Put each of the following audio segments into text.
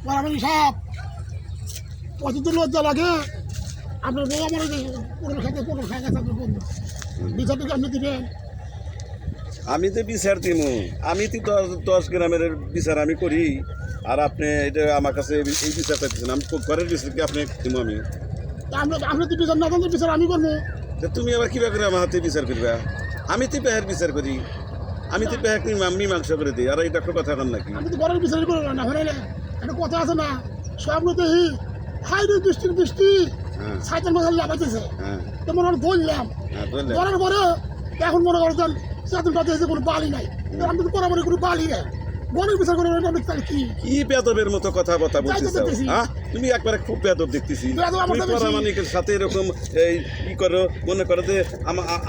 বরাবরই সাপ কত লজ্জা লাগে আপনার বউ আমার পটল খাই গেছে আপনার বন্ধু বিচারটা আপনি দিবেন। আমি তো বিচার দিব, আমি তো 10 গ্রামের বিচার আমি করি, আর আপনি এটা আমার কাছে এই বিচারটা দিচ্ছেন। আমি ঘরের বিচার কি আপনি দিব? আমি আপনি তো বিচার না জানলে বিচার আমি করবো। তুমি আবার কীভাবে করে আমার হাতে বিচার করবা? আমি তো পেহের বিচার করি, আমি তো পেহেক মীমাংসা করে দিই। আর এটা একটা কথা কন নাকি? আমি তো ঘরের বিচারই করবো না, হলে একটা কথা আছে না, স্বপ্ন দেখি হাই রে বৃষ্টির বৃষ্টি সাইকেল মাথায় লাগাইতেছে, তো মনে হয় ধরলাম ধরার পরে এখন মনে করছেন সাইকেল পাতে কোনো বালি নাই, আমি তো বরাবরই কোনো বালি নেই। ঘরের বিচার করে কি বেদবের মতো কথাবার্তা বলতেছ? হ্যাঁ, তুমি একবারে খুব বেদব দেখতেছি। তুমি পরামানিকের সাথে এরকম এই কি করো, মনে করো যে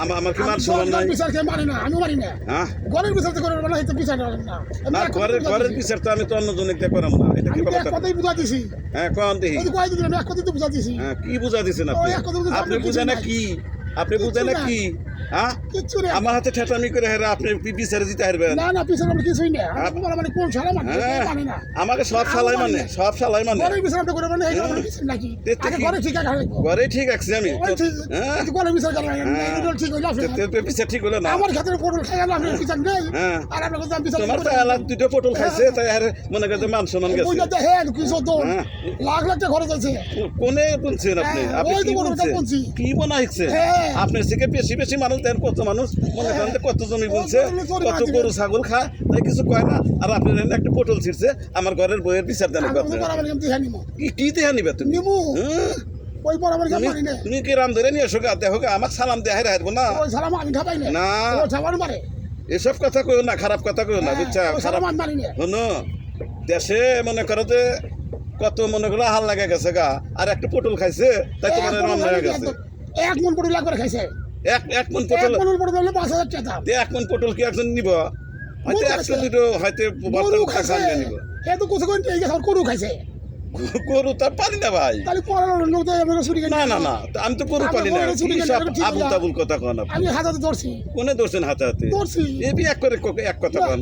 আমার কি মান সম্মান নাই? বিচার খেয়ে মানি না, আমি মানি না। হ্যাঁ, ঘরের বিচার করে না, এটা বিচার না। না, ঘরের বিচার তো আমি তো অন্যজনকে দিয়ে করাম না। এটা কি কথা? কথাই বুঝা দিছি। হ্যাঁ, কোন দেখি? এক কথাই তো বুঝা দিছি। হ্যাঁ, কি বুঝা দিছেন আপনি? আপনি বুঝেন না কি? আপনি বুঝেন না কি? হ্যাঁ, আমার হাতে ঠেটামি করে হেরা আপনি বিচারে দিতে হারবেন? না না, বিচার আমরা কিছুই না। মানে কোন শালা মানে না, আমাকে সব শালাই মানে, সব শালাই মানে। ঘরের বিচার আমরা করে মানে এই আমরা কিছু নাকি ঘরে ঠিক আছে, ঘরে ঠিক আছে। আমি হ্যাঁ ঘরের বিচার করে ঠিক হইলো বিচার ঠিক হলো না। আমার ক্ষেত্রে পটল খাই না, আপনি বিচার নেই। আর আপনার কাছে বিচার তোমার তো এলাক দুটো পটল খাইছে, তাই আর মনে করতে মান সম্মান গেছে। বুঝতে হ্যাঁ কিছু তো লাখ লাখ টাকা খরচ আছে। কোনে বলছেন আপনি? আপনি কি বলছেন? কি বানাইছে? আপনার থেকে বেশি বেশি মানুষ দেন, কত মানুষ মনে করেন কত জমি বলছে, কত গরু ছাগল খা, তাই কিছু কয় না। আর আপনার একটা পটল ছিড়ছে, আমার ঘরের বইয়ের বিচার দেন। কি দেহা নিবে তুমি? তুমি কি রাম ধরে নিয়ে এসো গা, দেখো আমার সালাম দেখাই রাখবো না? না, এসব কথা কইও না, খারাপ কথা কইও না, বুঝছা? খারাপ শোনো, দেশে মনে করো যে কত মনে করো হাল লাগা গেছে গা, আর একটা পটল খাইছে, তাই তোমার রান্না হয়ে গেছে। এক মন পটল একবার খাইছে। এক মন পটল, ৫,০০০ টাকা। এক মন পটল কি একজন নিব? হয়তো 100 দুটো হয়তো নিব। এত কিছু গরু খাইছে। গরু তার পালি না ভাই। না না না, আমি তো গরু পালি না। আবুল তাবুল কথা কন আপনি। আমি হাতে ধরছি। কোনে ধরছেন হাতে হাতে? ধরছি। এক কথা কন।